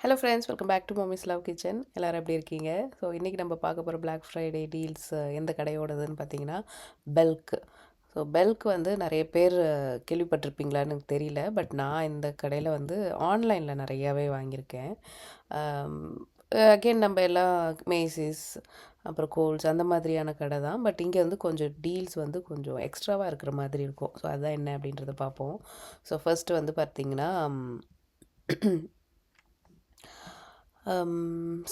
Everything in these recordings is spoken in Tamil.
Hello friends, welcome back to Mummy's Love Kitchen. எல்லோரும் எப்படி இருக்கீங்க? ஸோ இன்றைக்கி நம்ம பார்க்க போகிற Black ஃப்ரைடே டீல்ஸ் எந்த கடையோடதுன்னு பார்த்தீங்கன்னா பெல்க். ஸோ பெல்க் வந்து நிறைய பேர் கேள்விப்பட்டிருப்பீங்களான்னு எனக்கு தெரியல. பட் நான் இந்த கடையில் வந்து ஆன்லைனில் நிறையாவே வாங்கியிருக்கேன். அகெயின் நம்ம எல்லாம் மேசிஸ், அப்புறம் கோல்ஸ் அந்த மாதிரியான கடை தான். பட் இங்கே வந்து கொஞ்சம் டீல்ஸ் வந்து கொஞ்சம் எக்ஸ்ட்ராவாக இருக்கிற மாதிரி இருக்கும். ஸோ அதுதான் என்ன அப்படின்றத பார்ப்போம். ஸோ ஃபர்ஸ்ட்டு வந்து பார்த்திங்கன்னா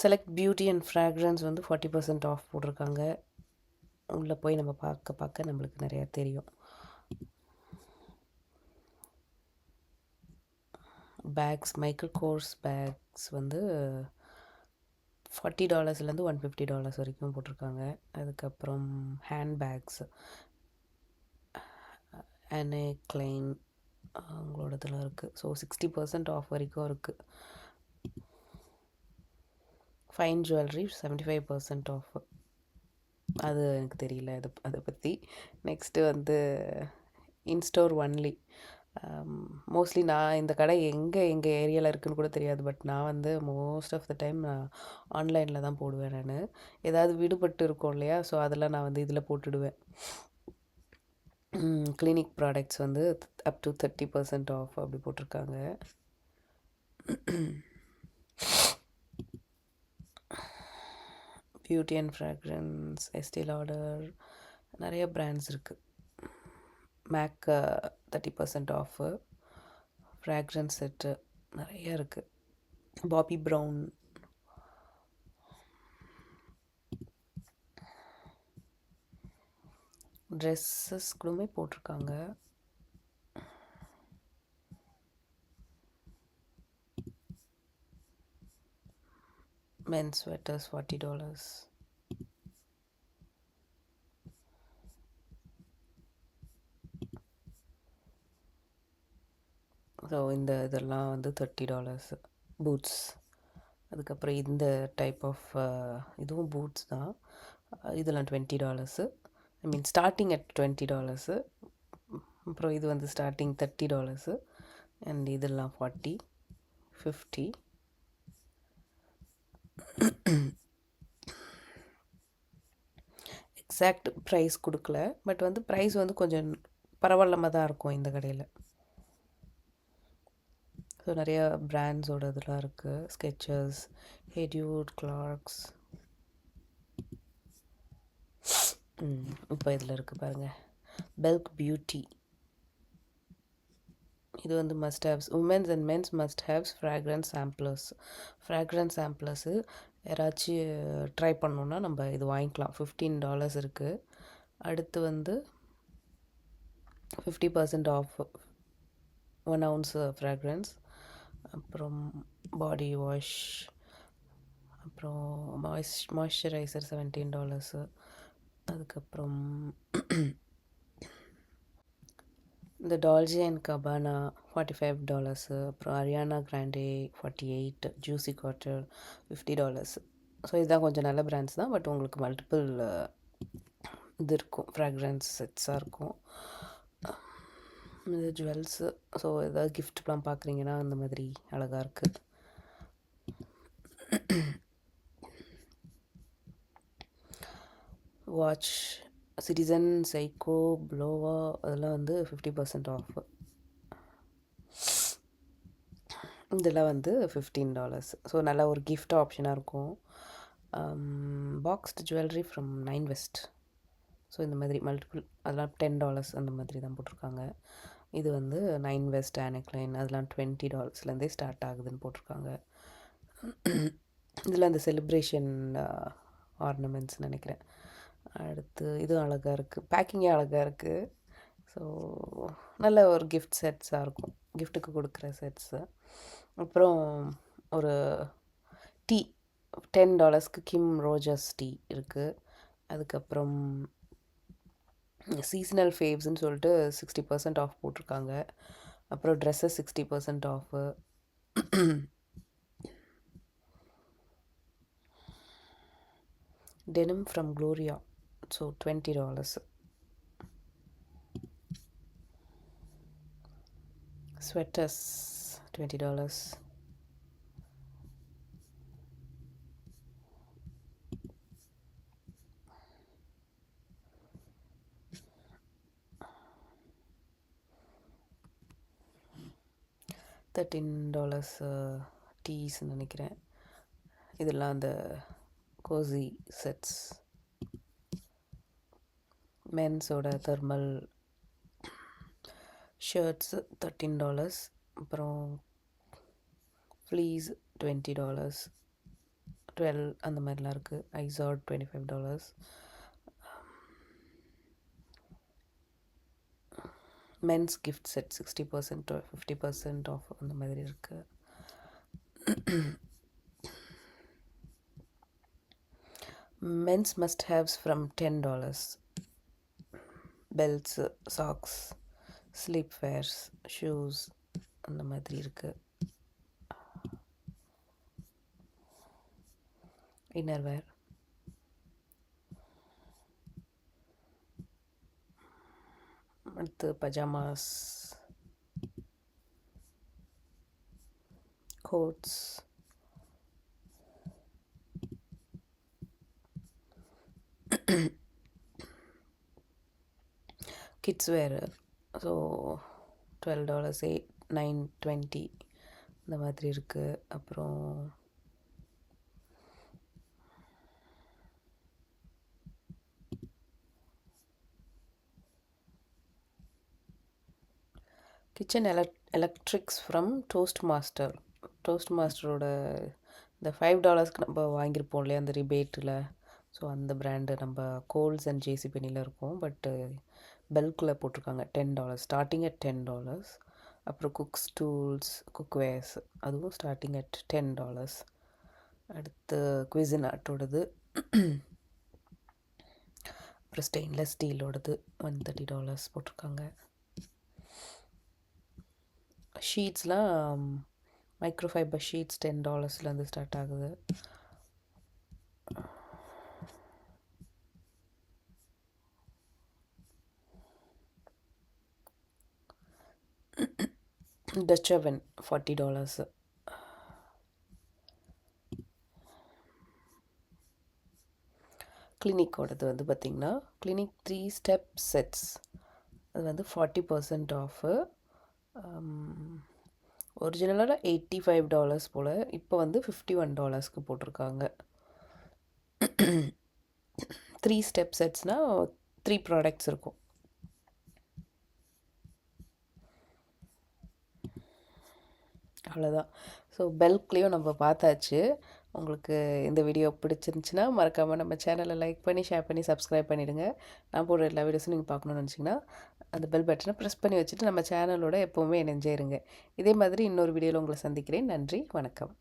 செலக்ட் பியூட்டி அண்ட் ஃப்ராக்ரன்ஸ் வந்து 40% ஆஃப் போட்டிருக்காங்க. உள்ளே போய் நம்ம பார்க்க பார்க்க நம்மளுக்கு நிறையா தெரியும். பேக்ஸ், மைக்கேல் கோர்ஸ் பேக்ஸ் வந்து $40 $150 வரைக்கும் போட்டிருக்காங்க. அதுக்கப்புறம் ஹேண்ட் பேக்ஸ் அனே கிளைன் அவங்களோட இதில் இருக்குது. ஸோ 60% ஆஃப் வரைக்கும் இருக்குது. Fine jewellery 75% off. அது எனக்கு தெரியல அதை பற்றி. நெக்ஸ்ட்டு வந்து இன்ஸ்டோர் ஒன்லி. மோஸ்ட்லி நான் இந்த கடை எங்கள் ஏரியாவில் இருக்குதுன்னு கூட தெரியாது. பட் நான் வந்து மோஸ்ட் ஆஃப் த டைம் நான் ஆன்லைனில் தான் போடுவேன். நான் ஏதாவது விடுபட்டு இருக்கோம் இல்லையா, ஸோ அதெல்லாம் நான் வந்து இதில் போட்டுடுவேன். கிளினிக் ப்ராடக்ட்ஸ் வந்து அப் டு 30% ஆஃப் அப்படி போட்டிருக்காங்க. Beauty and fragrance, Estee Lauder, நிறைய பிராண்ட்ஸ் இருக்குது. Make 30% off. ஃப்ராக்ரன்ஸ் செட்டு நிறைய இருக்குது. பாபி ப்ரௌன், ட்ரெஸ்ஸஸ் கூடமே போட்டிருக்காங்க. Men's sweaters $40. ஸோ இதெல்லாம் வந்து $30. பூட்ஸ், அதுக்கப்புறம் இந்த டைப் ஆஃப் இதுவும் பூட்ஸ் தான். இதெல்லாம் $20. ஐ மீன் ஸ்டார்டிங் அட் $20. அப்புறம் இது வந்து ஸ்டார்டிங் $30. அண்ட் இதெல்லாம் 40, 50. எக்ஸாக்ட் ப்ரைஸ் கொடுக்கல. பட் வந்து ப்ரைஸ் வந்து கொஞ்சம் பரவாயில்லாமல் தான் இருக்கும் இந்த கடையில். ஸோ நிறையா பிராண்ட்ஸோட இதெல்லாம் இருக்குது. ஸ்கெச்சர்ஸ், ஹெட்யூட், கிளார்க்ஸ். இப்போ இதில் இருக்குது பாருங்கள், பெல்க் பியூட்டி. இது வந்து must haves, women's and men's must haves fragrance samplers. Fragrance samplers யாராச்சும் ட்ரை பண்ணோன்னா நம்ம இது வாங்கிக்கலாம். $15 இருக்குது. அடுத்து வந்து 50% ஆஃப் 1 ounce ஃப்ராக்ரன்ஸ். அப்புறம் பாடி வாஷ், அப்புறம் மாய்ஸ்சரைசர் $17. அதுக்கப்புறம் இந்த டால்ஜே அண்ட் கபானா $45. அப்புறம் Haryana Grande 48, juicy cutter $50. So இதுதான் கொஞ்சம் நல்ல பிராண்ட்ஸ் தான். பட் உங்களுக்கு மல்டிபிள் இது இருக்கும், ஃப்ராக்ரன்ஸ் செட்ஸாக இருக்கும். இது ஜுவல்ஸு. ஸோ ஏதாவது கிஃப்ட்லாம் பார்க்குறீங்கன்னா அந்த மாதிரி அழகாக இருக்குது. வாட்ச், சிட்டிசன், சைக்கோ, ப்ளோவா அதெல்லாம் வந்து 50% ஆஃப். இதெல்லாம் வந்து $15. ஸோ நல்ல ஒரு கிஃப்ட் ஆப்ஷனாக இருக்கும். Boxed jewellery from 9 West. So இந்த மாதிரி மல்டிபிள் அதெல்லாம் $10 அந்த மாதிரி தான் போட்டிருக்காங்க. இது வந்து 9 West, ஆனக்லைன் அதெல்லாம் $20 ஸ்டார்ட் ஆகுதுன்னு போட்டிருக்காங்க. இதில் அந்த செலிப்ரேஷன் ஆர்னமெண்ட்ஸ் நினைக்கிறேன். அடுத்து இதுவும் அழகாக இருக்குது, பேக்கிங்கே அழகாக இருக்குது. ஸோ நல்ல ஒரு கிஃப்ட் செட்ஸாக இருக்கும், கிஃப்ட்டுக்கு கொடுக்குற செட்ஸு. அப்புறம் ஒரு டீ $10 கிம் ரோஜர்ஸ் டீ இருக்குது. அதுக்கப்புறம் சீசனல் ஃபேவ்ஸ்ன்னு சொல்லிட்டு 60% ஆஃப் போட்டிருக்காங்க. அப்புறம் dresses 60% off. Denim from Gloria, so $20. Sweaters $20. $13 டீஸ்ன்னு நினைக்கிறேன். இதெல்லாம் அந்த கோசி செட்ஸ். மென்ஸோட தெர்மல் ஷர்ட்ஸ் $13. அப்புறம் ஃப்ளீஸ் $20, 12 அந்த மாதிரிலாம் இருக்குது. ஐசார்ட் $25. Men's gift set 60% or 50% off அந்த மாதிரி இருக்குது. Men's must haves from $10. Belts, socks, sleep wears, shoes அந்த மாதிரி இருக்குது. இன்னர்வேர், அடுத்து pyjamas, coats, kids wear. So $12, 8, 9, 20 இந்த மாதிரி இருக்குது. அப்புறம் kitchen electrics from Toast Master. டோஸ்ட் மாஸ்டரோட இந்த $5 நம்ம வாங்கியிருப்போம் இல்லையா அந்த ரிபேட்டில். ஸோ அந்த பிராண்டு நம்ம கோல்ஸ் அண்ட் ஜேசி பெனியில் இருக்கும். பட்டு பெல்கில் போட்டிருக்காங்க $10, ஸ்டார்டிங் அட் $10. அப்புறம் குக்ஸ் டூல்ஸ், குக்வேர்ஸ் அதுவும் ஸ்டார்டிங் அட் $10. அடுத்து குவிசினாட்டோடது, அப்புறம் ஸ்டெயின்லெஸ் ஸ்டீலோடது $130 போட்டிருக்காங்க. ஷீட்ஸ்லாம் மைக்ரோஃபைபர் ஷீட்ஸ் $10 ஸ்டார்ட் ஆகுது. Dutch oven $40. கிளினிக்கோடது பார்த்திங்கன்னா கிளினிக் 3 ஸ்டெப் செட்ஸ் அது $40% ஆஃபு. ஒரிஜினலாக $85 போல், இப்போ $51 போட்டிருக்காங்க. 3 ஸ்டெப் செட்ஸ்னால் 3 ப்ராடக்ட்ஸ் இருக்கும். அவ்வளோதான். ஸோ பெல்க்லேயும் நம்ம பார்த்தாச்சு. உங்களுக்கு இந்த வீடியோ பிடிச்சிருந்துச்சின்னா மறக்காமல் நம்ம சேனலை லைக் பண்ணி, ஷேர் பண்ணி, சப்ஸ்கிரைப் பண்ணிவிடுங்க. நான் போடுற எல்லா வீடியோஸும் நீங்கள் பார்க்கணுன்னு நினச்சிங்கன்னா அந்த பெல் பட்டனை ப்ரெஸ் பண்ணி வச்சுட்டு நம்ம சேனலோட எப்போவுமே இணைஞ்சே இருங்க. இதே மாதிரி இன்னொரு வீடியோவில் உங்களை சந்திக்கிறேன். நன்றி, வணக்கம்.